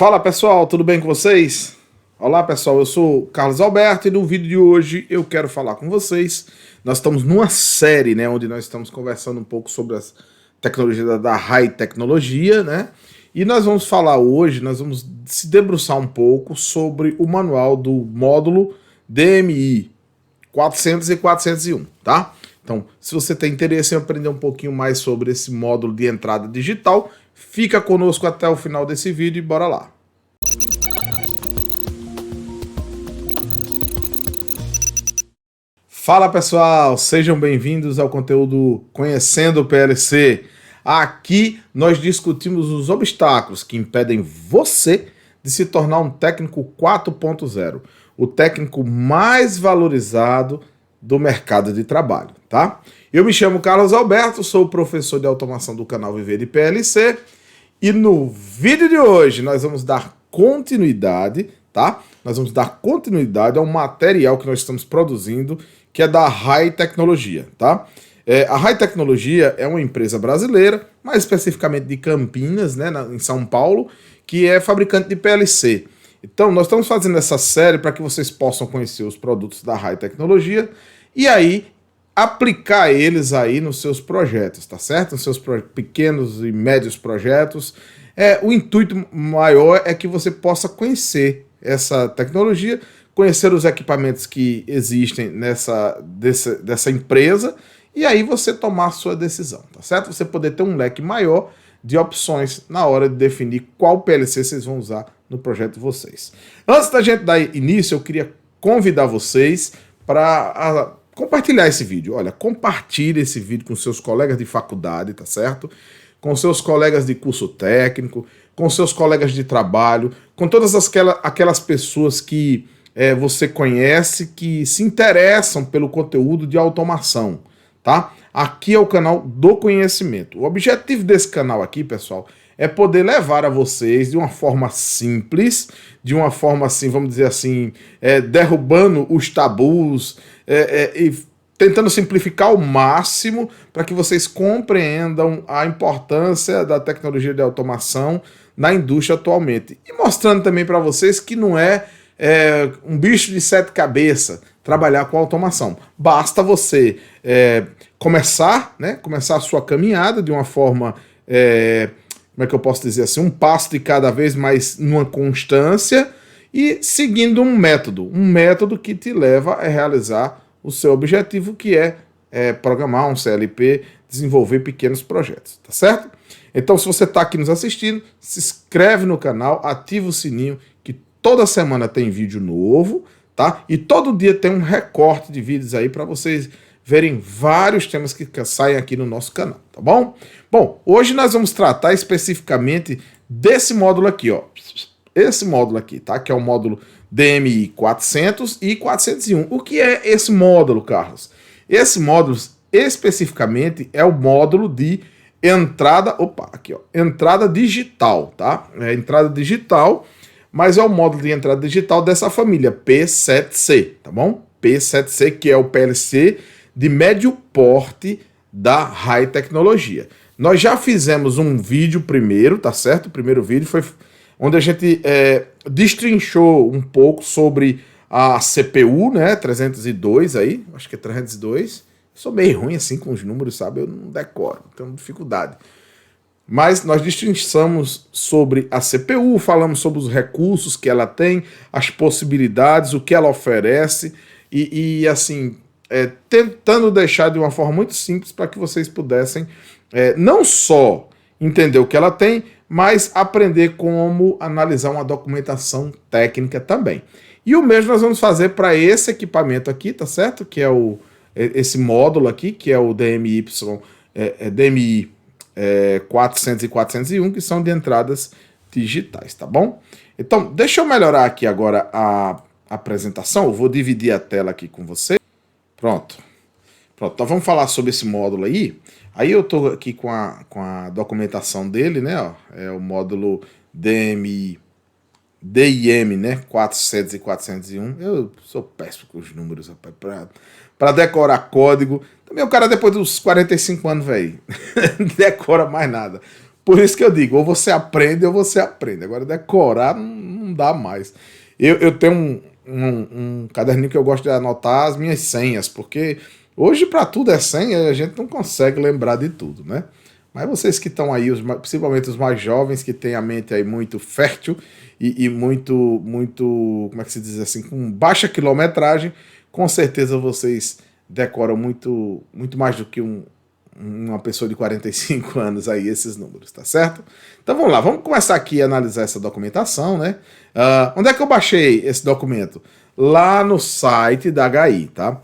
Fala pessoal, tudo bem com vocês? Olá pessoal, eu sou o Carlos Alberto e no vídeo de hoje eu quero falar com vocês. Nós estamos numa série, né, onde nós estamos conversando um pouco sobre as tecnologias da High Tecnologia, né? E nós vamos falar hoje, nós vamos se debruçar um pouco sobre o manual do módulo DMI 400 e 401, tá? Então, se você tem interesse em aprender um pouquinho mais sobre esse módulo de entrada digital, fica conosco até o final desse vídeo e bora lá. Fala pessoal, sejam bem-vindos ao conteúdo Conhecendo o PLC. Aqui nós discutimos os obstáculos que impedem você de se tornar um técnico 4.0, o técnico mais valorizado do mercado de trabalho, tá? Eu me chamo Carlos Alberto, sou professor de automação do canal Viver de PLC e no vídeo de hoje nós vamos dar continuidade, tá? Nós vamos dar continuidade ao material que nós estamos produzindo, que é da High Tecnologia, tá? A High Tecnologia é uma empresa brasileira, mais especificamente de Campinas, né, em São Paulo, que é fabricante de PLC. Então, nós estamos fazendo essa série para que vocês possam conhecer os produtos da High Tecnologia e aí aplicar eles aí nos seus projetos, tá certo? Nos seus pequenos e médios projetos. O intuito maior é que você possa conhecer essa tecnologia, conhecer os equipamentos que existem dessa empresa e aí você tomar a sua decisão, tá certo? Você poder ter um leque maior de opções na hora de definir qual PLC vocês vão usar no projeto de vocês. Antes da gente dar início, eu queria convidar vocês para compartilhar esse vídeo. Olha, compartilhe esse vídeo com seus colegas de faculdade, tá certo? Com seus colegas de curso técnico, com seus colegas de trabalho, com todas aquelas pessoas que você conhece, que se interessam pelo conteúdo de automação, tá? Aqui é o canal do conhecimento. O objetivo desse canal aqui, pessoal, é poder levar a vocês de uma forma simples, de uma forma assim, vamos dizer assim, derrubando os tabus e tentando simplificar ao máximo para que vocês compreendam a importância da tecnologia de automação na indústria atualmente. E mostrando também para vocês que não é um bicho de sete cabeças trabalhar com automação. Basta você começar a sua caminhada de uma forma, como é que eu posso dizer assim, um passo de cada vez mais numa constância e seguindo um método que te leva a realizar o seu objetivo, que é programar um CLP, desenvolver pequenos projetos, tá certo? Então, se você está aqui nos assistindo, se inscreve no canal, ativa o sininho, que toda semana tem vídeo novo, tá? E todo dia tem um recorte de vídeos aí para vocês verem vários temas que saem aqui no nosso canal, tá bom? Bom, hoje nós vamos tratar especificamente desse módulo aqui, ó. Esse módulo aqui, tá? Que é o módulo DMI 400 e 401. O que é esse módulo, Carlos? Esse módulo, especificamente, é o módulo de entrada, entrada digital, tá? É entrada digital, mas é o módulo de entrada digital dessa família, P7C, tá bom? P7C, que é o PLC de médio porte da High Tecnologia. Nós já fizemos um vídeo primeiro, tá certo? O primeiro vídeo foi onde a gente destrinchou um pouco sobre a CPU, né? 302 aí, acho que é 302. Sou meio ruim assim com os números, sabe? Eu não decoro, tenho dificuldade. Mas nós destrinchamos sobre a CPU, falamos sobre os recursos que ela tem, as possibilidades, o que ela oferece e assim, tentando deixar de uma forma muito simples para que vocês pudessem não só entender o que ela tem, mas aprender como analisar uma documentação técnica também. E o mesmo nós vamos fazer para esse equipamento aqui, tá certo? Que é esse módulo aqui, que é o DMI 400 e 401, que são de entradas digitais, tá bom? Então, deixa eu melhorar aqui agora a apresentação, eu vou dividir a tela aqui com você. Pronto, então vamos falar sobre esse módulo aí. Aí eu tô aqui com a documentação dele, né, ó, é o módulo DIM, né, 400 e 401. Eu sou péssimo com os números, rapaz, para decorar código. Também o cara depois dos 45 anos, velho, não decora mais nada. Por isso que eu digo, ou você aprende ou você aprende. Agora, decorar não dá mais. Eu tenho um caderninho que eu gosto de anotar as minhas senhas, porque hoje para tudo é senha, a gente não consegue lembrar de tudo, né? Mas vocês que estão aí, principalmente os mais jovens, que têm a mente aí muito fértil e muito, como é que se diz assim, com baixa quilometragem, com certeza vocês decoram muito mais do que uma pessoa de 45 anos aí, esses números, tá certo? Então vamos lá, vamos começar aqui a analisar essa documentação, né? Onde é que eu baixei esse documento? Lá no site da HI, tá?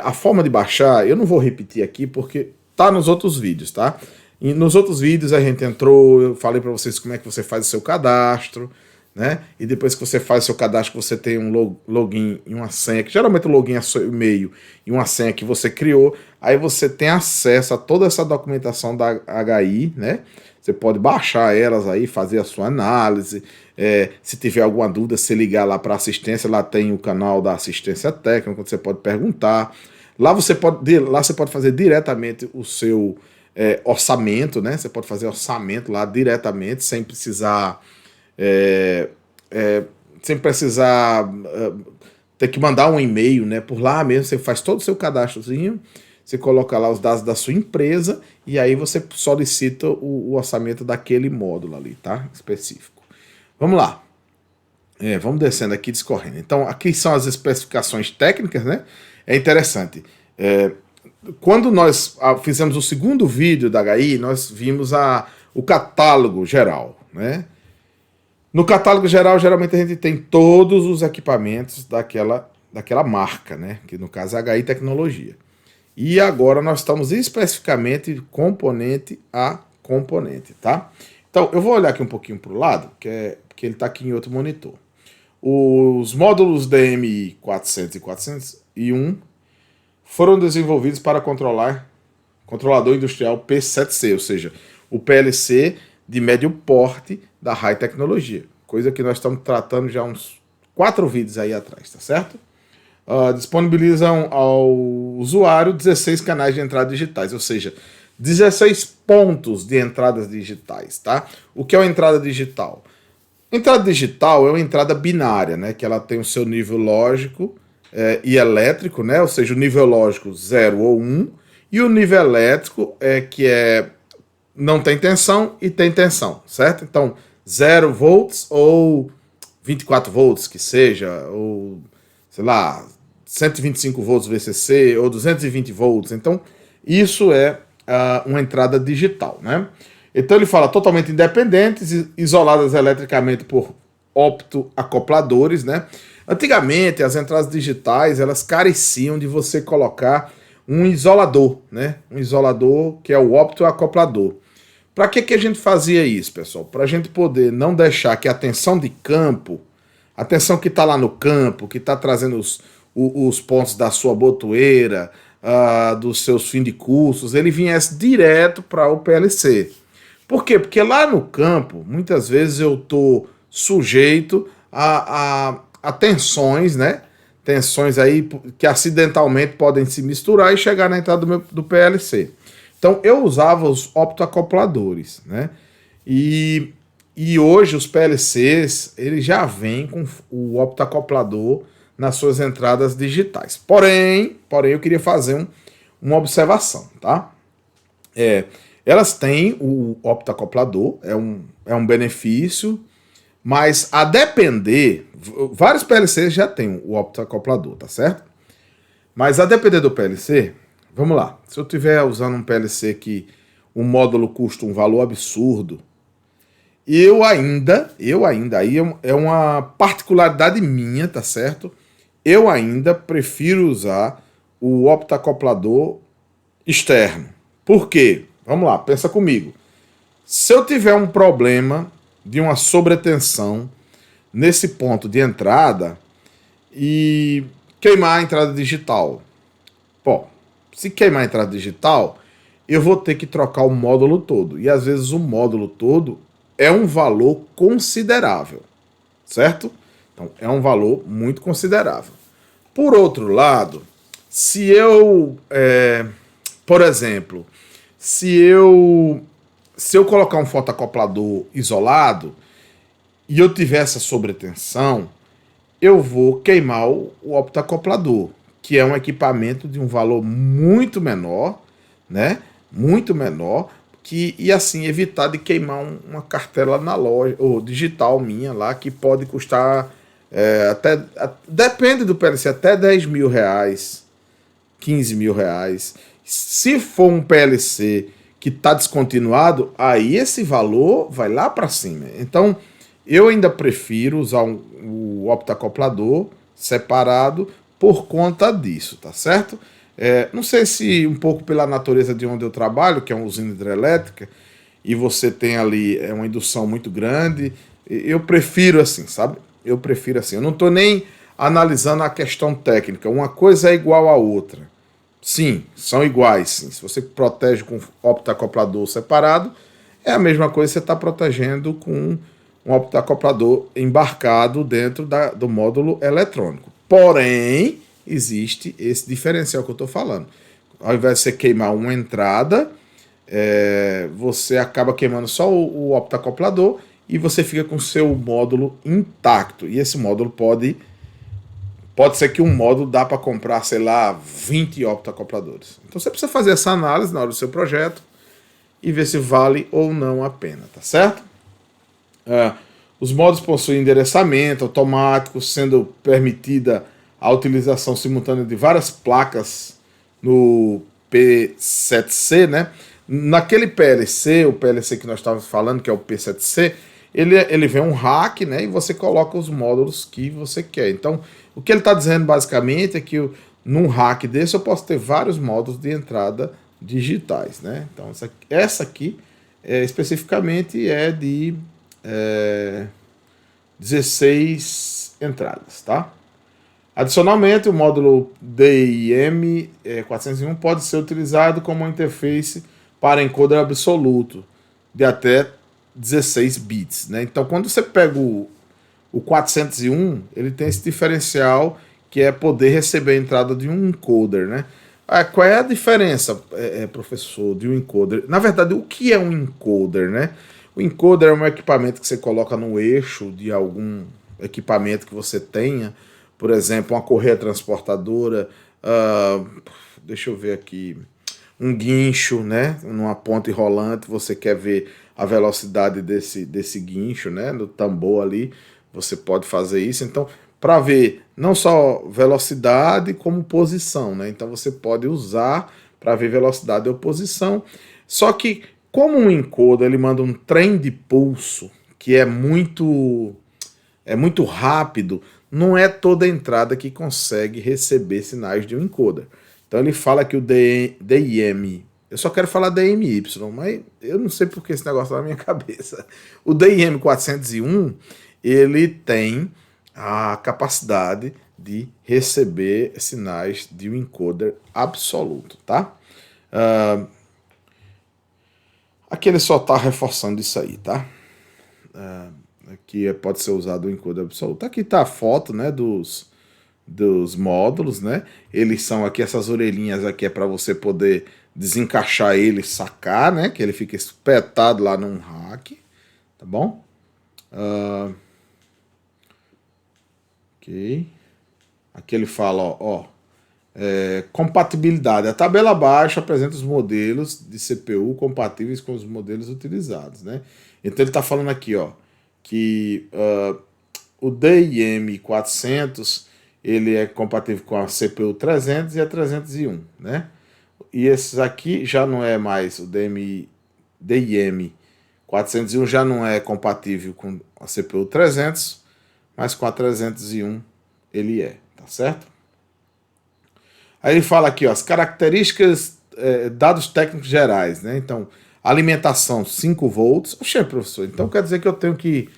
A forma de baixar, eu não vou repetir aqui porque tá nos outros vídeos, tá? E nos outros vídeos a gente entrou, eu falei para vocês como é que você faz o seu cadastro, né? E depois que você faz o seu cadastro, você tem um login e uma senha, que geralmente o login é seu e-mail e uma senha que você criou, aí você tem acesso a toda essa documentação da HI, né? Você pode baixar elas aí, fazer a sua análise, se tiver alguma dúvida, se ligar lá para assistência, lá tem o canal da assistência técnica, onde você pode perguntar. Lá você pode fazer diretamente o seu orçamento, né? Você pode fazer orçamento lá diretamente, sem precisar ter que mandar um e-mail, né? Por lá mesmo, você faz todo o seu cadastrozinho, você coloca lá os dados da sua empresa e aí você solicita o orçamento daquele módulo ali, tá? Específico. Vamos lá. Vamos descendo aqui, discorrendo. Então, aqui são as especificações técnicas, né? É interessante. Quando nós fizemos o segundo vídeo da HI, nós vimos o catálogo geral, né? No catálogo geral, geralmente a gente tem todos os equipamentos daquela marca, né? Que no caso é a HI Tecnologia. E agora nós estamos especificamente componente a componente, tá? Então, eu vou olhar aqui um pouquinho para o lado, que ele está aqui em outro monitor. Os módulos DMI 400 e 401 foram desenvolvidos para controlador industrial P7C, ou seja, o PLC de médio porte da High Tecnologia, coisa que nós estamos tratando já uns 4 vídeos aí atrás, tá certo? Disponibilizam ao usuário 16 canais de entrada digitais, ou seja, 16 pontos de entradas digitais, tá? O que é uma entrada digital? Entrada digital é uma entrada binária, né? Que ela tem o seu nível lógico e elétrico, né? Ou seja, o nível lógico 0 ou 1, e o nível elétrico não tem tensão e tem tensão, certo? Então, 0 volts ou 24 volts, que seja, ou, sei lá, 125 volts VCC ou 220 volts. Então, isso é uma entrada digital, né? Então, ele fala totalmente independentes, isoladas eletricamente por optoacopladores, né? Antigamente, as entradas digitais, elas careciam de você colocar um isolador, né? Um isolador que é o optoacoplador. Para que a gente fazia isso, pessoal? Para a gente poder não deixar que a tensão de campo, a tensão que está lá no campo, que está trazendo os pontos da sua botoeira, dos seus fins de cursos, ele viesse direto para o PLC. Por quê? Porque lá no campo, muitas vezes eu estou sujeito a tensões, né? Tensões aí que acidentalmente podem se misturar e chegar na entrada do PLC. Então, eu usava os optoacopladores, né? E hoje os PLCs, eles já vêm com o optoacoplador nas suas entradas digitais. Porém, eu queria fazer uma observação, tá? Elas têm o optoacoplador, é um benefício, mas a depender, vários PLCs já têm o optoacoplador, tá certo? Mas a depender do PLC, vamos lá, se eu estiver usando um PLC que o módulo custa um valor absurdo, eu ainda, aí é uma particularidade minha, tá certo? Eu ainda prefiro usar o optoacoplador externo. Por quê? Vamos lá, pensa comigo. Se eu tiver um problema de uma sobretensão nesse ponto de entrada e queimar a entrada digital, se queimar a entrada digital, eu vou ter que trocar o módulo todo. E às vezes o módulo todo é um valor considerável, certo? Então é um valor muito considerável. Por outro lado, se eu, por exemplo, se se eu colocar um fotoacoplador isolado e eu tiver essa sobretensão, eu vou queimar o optoacoplador, que é um equipamento de um valor muito menor, né? Muito menor, e assim evitar de queimar uma cartela analógica ou digital minha lá, que pode custar depende do PLC, até 10 mil reais, 15 mil reais. Se for um PLC que está descontinuado, aí esse valor vai lá para cima. Então, eu ainda prefiro usar o optacoplador separado por conta disso, tá certo? Não sei se um pouco pela natureza de onde eu trabalho, que é uma usina hidrelétrica, e você tem ali uma indução muito grande, eu prefiro assim, sabe? Eu prefiro assim. Eu não estou nem analisando a questão técnica. Uma coisa é igual à outra. Sim, são iguais. Sim. Se você protege com optacoplador separado, é a mesma coisa que você está protegendo com um optacoplador embarcado dentro do módulo eletrônico. Porém, existe esse diferencial que eu estou falando. Ao invés de você queimar uma entrada, você acaba queimando só o optacoplador e você fica com o seu módulo intacto. E esse módulo pode ser que um módulo dá para comprar, sei lá, 20 optacopladores. Então você precisa fazer essa análise na hora do seu projeto e ver se vale ou não a pena, tá certo? Os módulos possuem endereçamento automático, sendo permitida a utilização simultânea de várias placas no P7C, né? Naquele PLC, o PLC que nós estávamos falando, que é o P7C, ele vem um rack, né? E você coloca os módulos que você quer. Então, o que ele está dizendo basicamente é que num rack desse eu posso ter vários módulos de entrada digitais, né? Então, essa aqui especificamente é de 16 entradas, tá? Adicionalmente, o módulo DIM 401 pode ser utilizado como uma interface para encoder absoluto de até 16 bits, né? Então, quando você pega o 401, ele tem esse diferencial que é poder receber a entrada de um encoder, né? Qual é a diferença, professor, de um encoder? Na verdade, o que é um encoder, né? O encoder é um equipamento que você coloca no eixo de algum equipamento que você tenha, por exemplo, uma correia transportadora, deixa eu ver aqui, um guincho, né? Numa ponte rolante, você quer ver a velocidade desse guincho, né? No tambor ali, você pode fazer isso. Então, para ver não só velocidade, como posição, né? Então, você pode usar para ver velocidade ou posição. Só que, como um encoder, ele manda um trem de pulso, que é muito rápido, não é toda entrada que consegue receber sinais de um encoder. Então ele fala que o DIM, eu só quero falar DMY, mas eu não sei porque esse negócio tá na minha cabeça. O DIM 401, ele tem a capacidade de receber sinais de um encoder absoluto, tá? Aqui ele só está reforçando isso aí, tá? Que pode ser usado o encoder absoluto. Aqui está a foto, né, dos módulos, né? Eles são aqui, essas orelhinhas aqui é para você poder desencaixar ele e sacar, né? Que ele fica espetado lá num rack, tá bom? Ok. Aqui ele fala, compatibilidade. A tabela abaixo apresenta os modelos de CPU compatíveis com os modelos utilizados, né? Então ele está falando aqui, que o DIM 400 ele é compatível com a CPU 300 e a 301, né? E esses aqui já não é mais o DIM 401 já não é compatível com a CPU 300, mas com a 301 ele tá certo? Aí ele fala aqui, as características, dados técnicos gerais, né? Então, alimentação 5 volts. Oxe, professor, então quer dizer que eu tenho que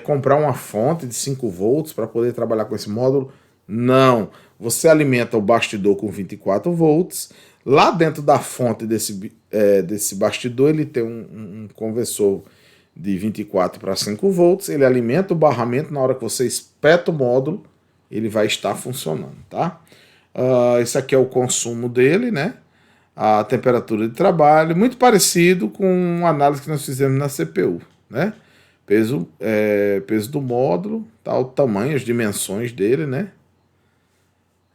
comprar uma fonte de 5 volts para poder trabalhar com esse módulo? Não. Você alimenta o bastidor com 24 volts. Lá dentro da fonte desse bastidor, ele tem um conversor de 24 para 5 volts. Ele alimenta o barramento. Na hora que você espeta o módulo, ele vai estar funcionando, tá? Esse aqui é o consumo dele, né? a temperatura de trabalho, muito parecido com uma análise que nós fizemos na CPU, né? Peso do módulo, tá, o tamanho, as dimensões dele, né?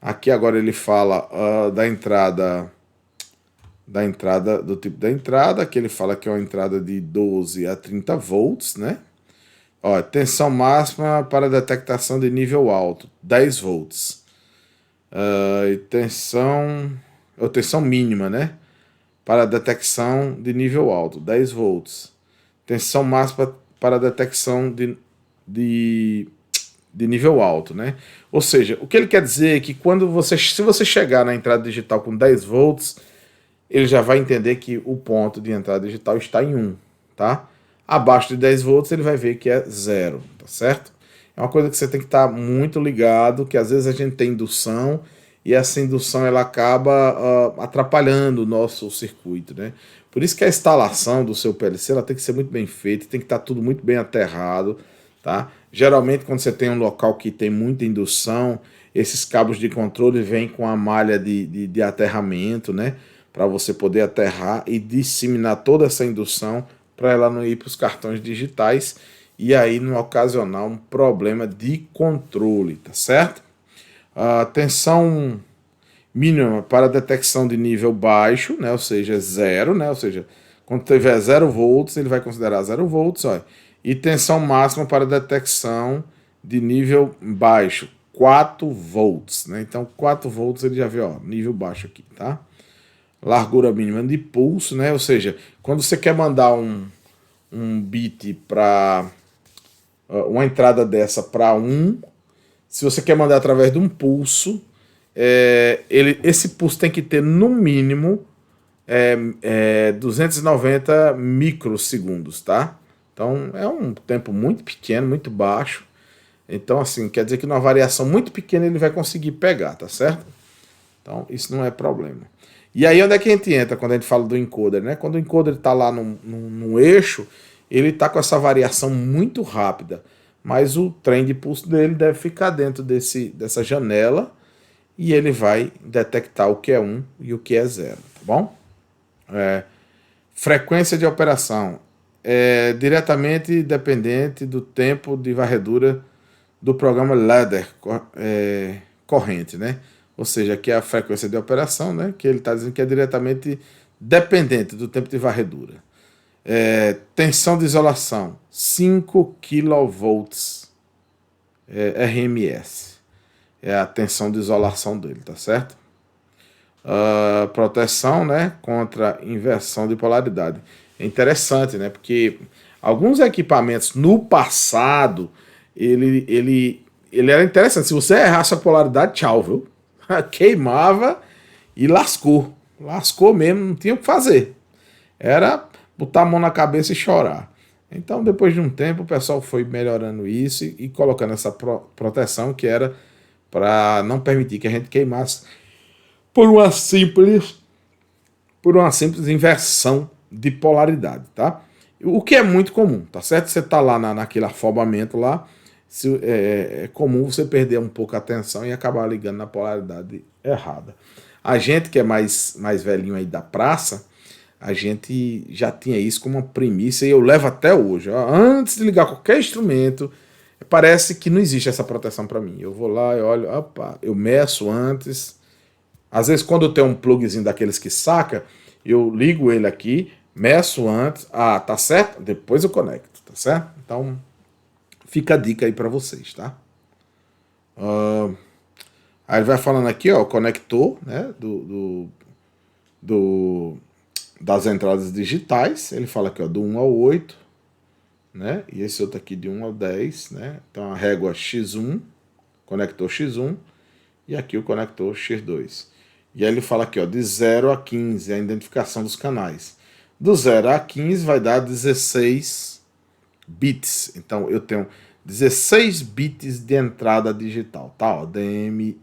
Aqui agora ele fala do tipo da entrada, que ele fala que é uma entrada de 12 a 30 volts, né? Ó, tensão máxima para detectação de nível alto, 10 volts. E tensão mínima, né? Para detecção de nível alto, 10 volts. Tensão máxima para detecção de nível alto, né? Ou seja, o que ele quer dizer é que se você chegar na entrada digital com 10 volts, ele já vai entender que o ponto de entrada digital está em 1, tá? Abaixo de 10 volts ele vai ver que é 0, tá certo? É uma coisa que você tem que estar muito ligado, que às vezes a gente tem indução e essa indução ela acaba atrapalhando o nosso circuito, né? Por isso que a instalação do seu PLC ela tem que ser muito bem feita, tem que estar tudo muito bem aterrado, tá? Geralmente quando você tem um local que tem muita indução, esses cabos de controle vêm com a malha de aterramento, né? Para você poder aterrar e disseminar toda essa indução para ela não ir para os cartões digitais e aí não ocasionar um problema de controle, tá certo? A tensão mínima para detecção de nível baixo, né, ou seja, 0, né, ou seja, quando tiver 0 volts, ele vai considerar 0 volts, ó, e tensão máxima para detecção de nível baixo, 4 volts, né, então 4 volts ele já vê, ó, nível baixo aqui, tá? Largura mínima de pulso, né, ou seja, quando você quer mandar um bit para uma entrada dessa para 1, se você quer mandar através de um pulso, esse pulso tem que ter no mínimo 290 microsegundos, tá? Então é um tempo muito pequeno, muito baixo. Então assim, quer dizer que numa variação muito pequena ele vai conseguir pegar, tá certo? Então isso não é problema. E aí onde é que a gente entra quando a gente fala do encoder, né? Quando o encoder está lá no eixo, ele está com essa variação muito rápida, mas o trem de pulso dele deve ficar dentro dessa janela e ele vai detectar o que é 1 e o que é 0, tá bom? Frequência de operação é diretamente dependente do tempo de varredura do programa ladder corrente, né? Ou seja, aqui é a frequência de operação, né? Que ele está dizendo que é diretamente dependente do tempo de varredura. Tensão de isolação, 5 kV RMS. É a tensão de isolação dele, tá certo? Proteção, né, contra inversão de polaridade. É interessante, né, porque alguns equipamentos no passado, ele era interessante. Se você errasse a polaridade, tchau, viu? Queimava e lascou. Lascou mesmo, não tinha o que fazer. Era botar a mão na cabeça e chorar. Então, depois de um tempo, o pessoal foi melhorando isso e colocando essa proteção que era para não permitir que a gente queimasse por uma simples inversão de polaridade, tá? O que é muito comum, tá certo? Você tá lá naquele afobamento lá, é comum você perder um pouco a atenção e acabar ligando na polaridade errada. A gente que é mais velhinho aí da praça, a gente já tinha isso como uma premissa e eu levo até hoje. Ó, antes de ligar qualquer instrumento, parece que não existe essa proteção para mim. Eu vou lá e olho, opa, eu meço antes. Às vezes quando eu tenho um plugzinho daqueles que saca, eu ligo ele aqui, meço antes, tá certo? Depois eu conecto, tá certo? Então fica a dica aí para vocês, tá? Aí ele vai falando aqui, ó, o conector, né, das entradas digitais. Ele fala aqui, ó, do 1 ao 8, né? E esse outro aqui de 1 ao 10, né? Então a régua X1, conector X1, e aqui o conector X2. E aí ele fala aqui, ó, de 0 a 15, a identificação dos canais. Do 0 a 15 vai dar 16 bits. Então eu tenho 16 bits de entrada digital, tá? Ó, DMY.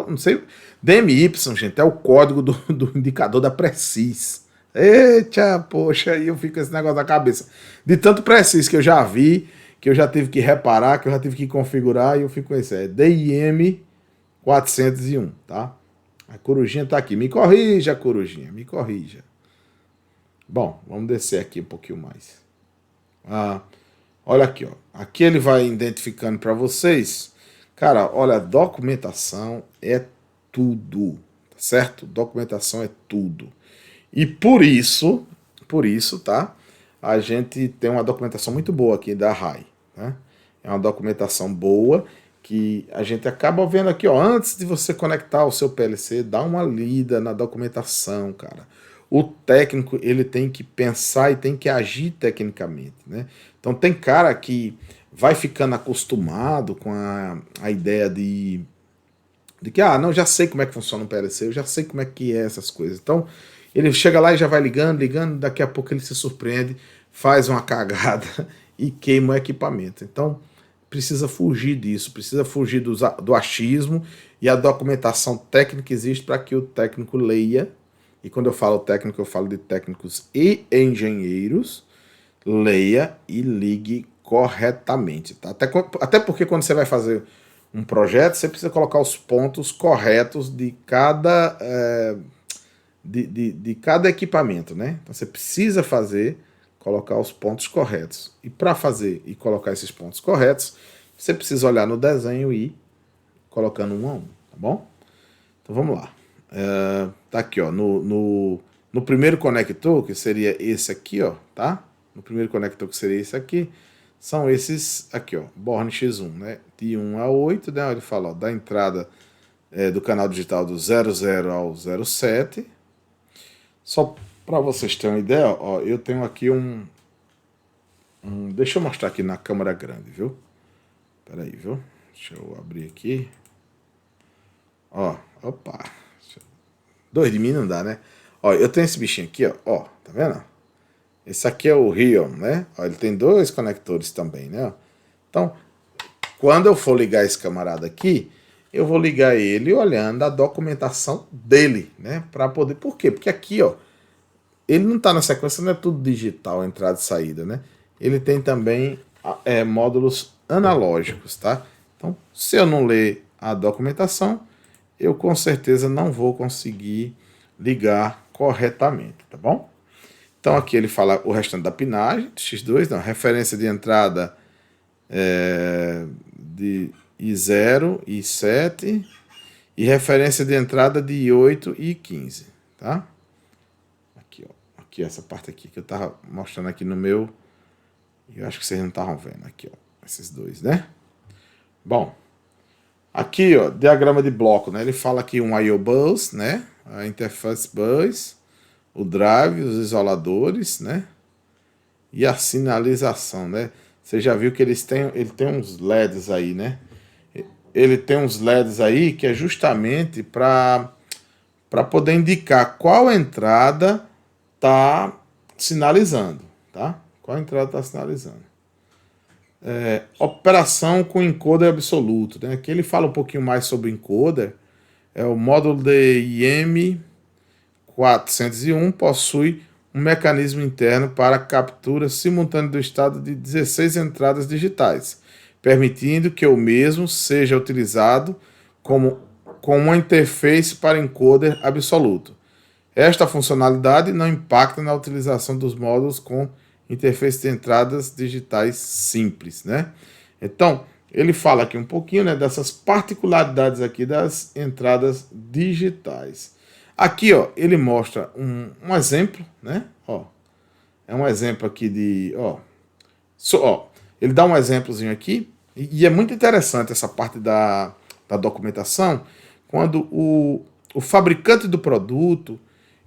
Não sei. DMY, gente, é o código do indicador da Precis. Eita, poxa, aí eu fico com esse negócio na cabeça. De tanto Precis que eu já vi, que eu já tive que reparar, que eu já tive que configurar, e eu fico com esse. DIM 401, tá? A corujinha está aqui. Me corrija, corujinha, me corrija. Bom, vamos descer aqui um pouquinho mais. Olha aqui, ó. Aqui ele vai identificando para vocês. Cara, olha, documentação é tudo, tá certo? Documentação é tudo. E por isso, tá? A gente tem uma documentação muito boa aqui da RAI, né? É uma documentação boa que a gente acaba vendo aqui, ó, antes de você conectar o seu PLC, dá uma lida na documentação, cara. O técnico, ele tem que pensar e tem que agir tecnicamente, né? Então tem cara que vai ficando acostumado com a ideia de que, não, já sei como é que funciona um PLC, eu já sei como é que é essas coisas. Então, ele chega lá e já vai ligando, daqui a pouco ele se surpreende, faz uma cagada e queima o equipamento. Então, precisa fugir disso, precisa fugir do achismo, e a documentação técnica existe para que o técnico leia, e quando eu falo técnico, eu falo de técnicos e engenheiros, leia e ligue corretamente. Tá? Até porque quando você vai fazer um projeto, você precisa colocar os pontos corretos de cada, de cada equipamento, né? Então você precisa colocar os pontos corretos. E para fazer e colocar esses pontos corretos, você precisa olhar no desenho e ir colocando um a um, tá bom? Então vamos lá. Tá aqui, ó, no primeiro conector, que seria esse aqui, ó, tá? No primeiro conector, que seria esse aqui, são esses aqui, ó, Born X1, né? De 1 a 8, né? Ele fala, ó, da entrada do canal digital do 00 ao 07. Só para vocês terem uma ideia, ó, eu tenho aqui deixa eu mostrar aqui na câmera grande, viu? Pera aí, viu? Deixa eu abrir aqui. Ó, opa. 2 de mim não dá, né? Ó, eu tenho esse bichinho aqui, ó, tá vendo? Esse aqui é o Rion, né? Ó, ele tem 2 conectores também, né? Então, quando eu for ligar esse camarada aqui, eu vou ligar ele olhando a documentação dele, né? Para poder... Por quê? Porque aqui, ó, ele não está na sequência, não é tudo digital, entrada e saída, né? Ele tem também módulos analógicos, tá? Então, se eu não ler a documentação, eu com certeza não vou conseguir ligar corretamente, tá bom? Então aqui ele fala o restante da pinagem, X2, não, referência de entrada de I0 e I7 e referência de entrada de I8 e I15, tá? Aqui, ó, aqui essa parte aqui que eu tava mostrando aqui no meu, eu acho que vocês não estavam vendo aqui, ó, esses dois, né? Bom, aqui, ó, diagrama de bloco, né? Ele fala aqui um I/O bus, né? A interface bus, o drive, os isoladores, né? E a sinalização, né? Você já viu que ele tem uns LEDs aí, né? Ele tem uns LEDs aí que é justamente para poder indicar qual entrada tá sinalizando, tá? Qual entrada tá sinalizando. Operação com encoder absoluto, né? Aqui ele fala um pouquinho mais sobre encoder. O módulo de IM 401 possui um mecanismo interno para captura simultânea do estado de 16 entradas digitais, permitindo que o mesmo seja utilizado como uma interface para encoder absoluto. Esta funcionalidade não impacta na utilização dos módulos com interface de entradas digitais simples, né? Então, ele fala aqui um pouquinho, né, dessas particularidades aqui das entradas digitais. Aqui, ó, ele mostra um exemplo, né? Ó, é um exemplo aqui de, ele dá um exemplozinho aqui e é muito interessante essa parte da documentação, quando o fabricante do produto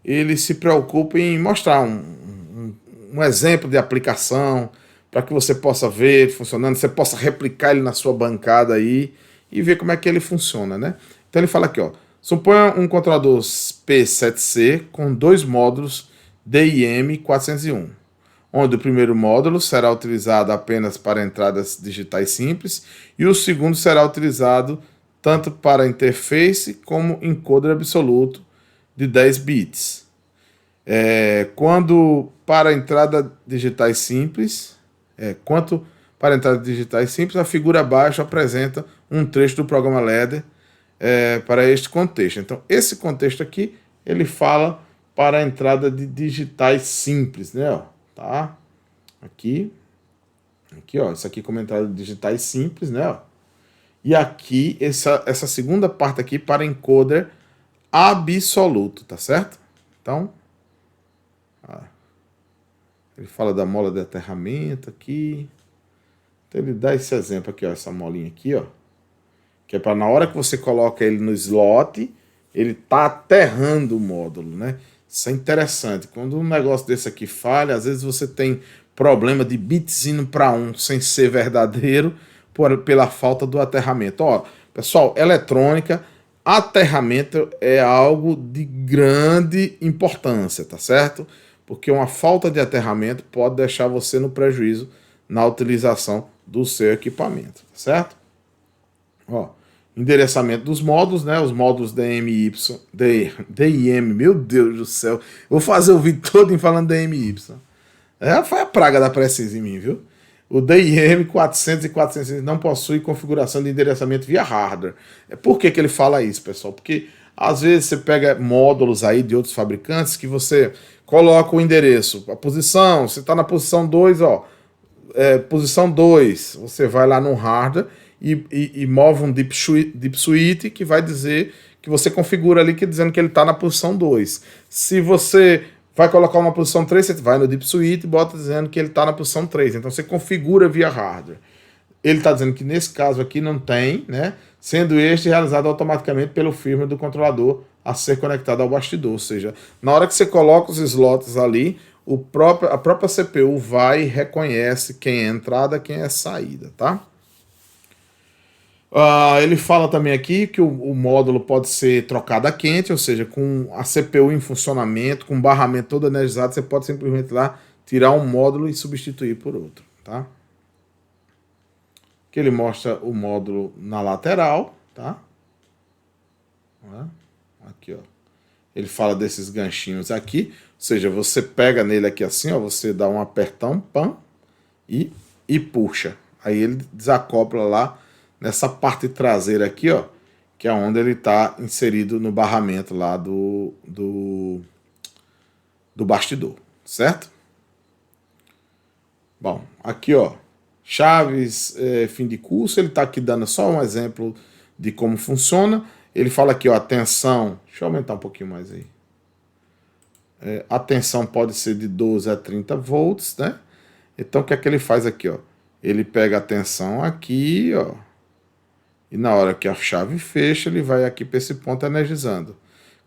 ele se preocupa em mostrar um exemplo de aplicação para que você possa ver funcionando, você possa replicar ele na sua bancada aí e ver como é que ele funciona, né? Então ele fala aqui, ó, suponha um controlador P7C com 2 módulos DIM 401, onde o primeiro módulo será utilizado apenas para entradas digitais simples e o segundo será utilizado tanto para interface como encoder absoluto de 10 bits. Quanto para entrada digitais simples, a figura abaixo apresenta um trecho do programa LEDER para este contexto. Então, esse contexto aqui, ele fala para a entrada de digitais simples, né? Ó, tá? Aqui, ó, isso aqui como entrada de digitais simples, né? Ó. E aqui, essa segunda parte aqui para encoder absoluto, tá certo? Então, ele fala da mola de aterramento aqui. Então ele dá esse exemplo aqui, ó, essa molinha aqui, ó, que é para na hora que você coloca ele no slot, ele tá aterrando o módulo, né? Isso é interessante. Quando um negócio desse aqui falha, às vezes você tem problema de bits indo para um sem ser verdadeiro pela falta do aterramento. Ó, pessoal, eletrônica, aterramento é algo de grande importância, tá certo? Porque uma falta de aterramento pode deixar você no prejuízo na utilização do seu equipamento, tá certo? Ó, endereçamento dos módulos, né? Os módulos DMY, DIM, meu Deus do céu. Vou fazer o vídeo todo em falando DMY. Foi a praga da Precisa em mim, viu? O DIM 400 e 400 não possui configuração de endereçamento via hardware. Por que ele fala isso, pessoal? Porque às vezes você pega módulos aí de outros fabricantes que você coloca o endereço, a posição, você está na posição 2, ó, posição 2, você vai lá no hardware e move um deep suite que vai dizer que você configura ali que dizendo que ele está na posição 2. Se você vai colocar uma posição 3, você vai no deep suite e bota dizendo que ele está na posição 3. Então você configura via hardware. Ele está dizendo que nesse caso aqui não tem, né? Sendo este realizado automaticamente pelo firmware do controlador a ser conectado ao bastidor. Ou seja, na hora que você coloca os slots ali, a própria CPU vai e reconhece quem é entrada e quem é saída, tá? Ele fala também aqui que o módulo pode ser trocado a quente, ou seja, com a CPU em funcionamento, com o barramento todo energizado, você pode simplesmente lá tirar um módulo e substituir por outro, tá? Que ele mostra o módulo na lateral, tá? Aqui, ó. Ele fala desses ganchinhos aqui, ou seja, você pega nele aqui assim, ó, você dá um apertão, pam, e puxa. Aí ele desacopla lá nessa parte traseira aqui, ó, que é onde ele está inserido no barramento lá do bastidor, certo? Bom, aqui, ó, chaves, fim de curso, ele está aqui dando só um exemplo de como funciona. Ele fala aqui, ó, a tensão, deixa eu aumentar um pouquinho mais aí. A tensão pode ser de 12 a 30 volts, né? Então, o que é que ele faz aqui, ó? Ele pega a tensão aqui, ó, e na hora que a chave fecha, ele vai aqui para esse ponto energizando.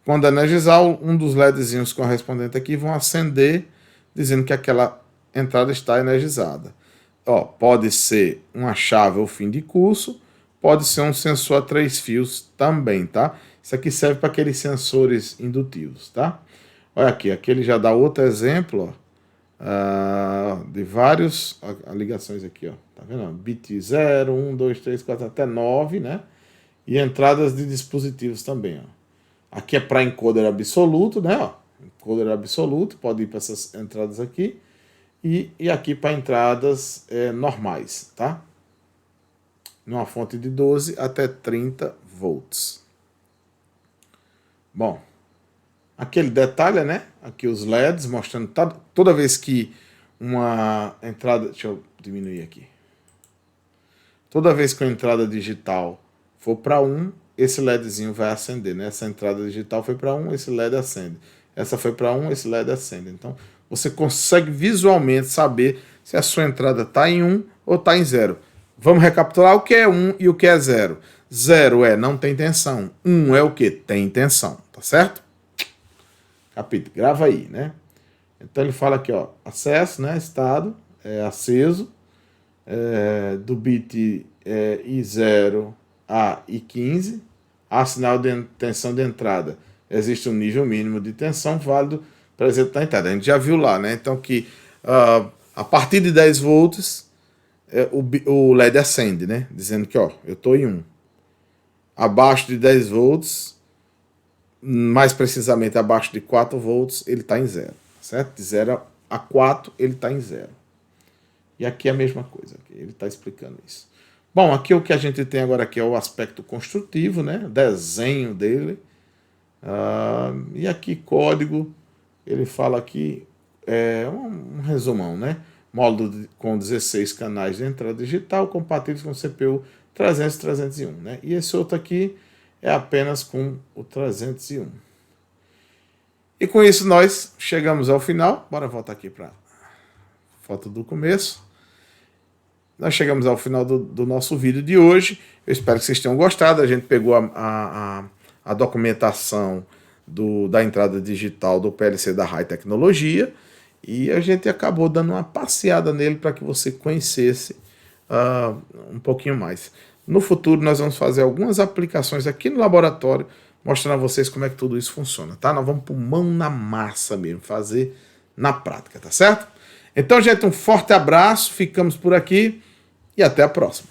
Quando energizar, um dos LEDzinhos correspondentes aqui vão acender, dizendo que aquela entrada está energizada. Ó, pode ser uma chave ou fim de curso, pode ser um sensor a 3 fios também, tá? Isso aqui serve para aqueles sensores indutivos, tá? Olha aqui ele já dá outro exemplo, ó, de vários ligações aqui, ó, tá vendo? Bit 0, 1, 2, 3, 4, até 9, né? E entradas de dispositivos também, ó. Aqui é para encoder absoluto, né? Ó, encoder absoluto, pode ir para essas entradas aqui. E aqui para entradas normais, tá? Numa fonte de 12 até 30 volts. Bom, aquele detalhe, né? Aqui os LEDs mostrando toda vez que uma entrada... Deixa eu diminuir aqui. Toda vez que a entrada digital for para 1, esse LEDzinho vai acender, né? Essa entrada digital foi para 1, esse LED acende. Essa foi para 1, esse LED acende. Então, você consegue visualmente saber se a sua entrada está em 1 ou está em 0. Vamos recapitular o que é 1 e o que é 0. 0 é não tem tensão. 1 é o que? Tem tensão, tá certo? Capítulo, grava aí, né? Então ele fala aqui, ó, acesso, né? Estado, aceso, do bit I0 a I15, há sinal de tensão de entrada. Existe um nível mínimo de tensão válido presente na entrada. A gente já viu lá, né? Então que a partir de 10 volts o LED acende, né? Dizendo que, ó, eu estou em 1. Abaixo de 10 volts, mais precisamente abaixo de 4 volts, ele está em 0. Certo? De 0 a 4 ele está em 0. E aqui é a mesma coisa. Ele está explicando isso. Bom, aqui o que a gente tem agora aqui é o aspecto construtivo, né? Desenho dele. E aqui código, ele fala aqui, um resumão, né? Módulo com 16 canais de entrada digital, compatíveis com o CPU 300 e 301, né? E esse outro aqui é apenas com o 301. E com isso nós chegamos ao final. Bora voltar aqui para a foto do começo. Nós chegamos ao final do nosso vídeo de hoje. Eu espero que vocês tenham gostado. A gente pegou a documentação da entrada digital do PLC da Rai Tecnologia e a gente acabou dando uma passeada nele para que você conhecesse um pouquinho mais. No futuro nós vamos fazer algumas aplicações aqui no laboratório, mostrando a vocês como é que tudo isso funciona, tá? Nós vamos por mão na massa mesmo, fazer na prática, tá certo? Então, gente, um forte abraço, ficamos por aqui e até a próxima.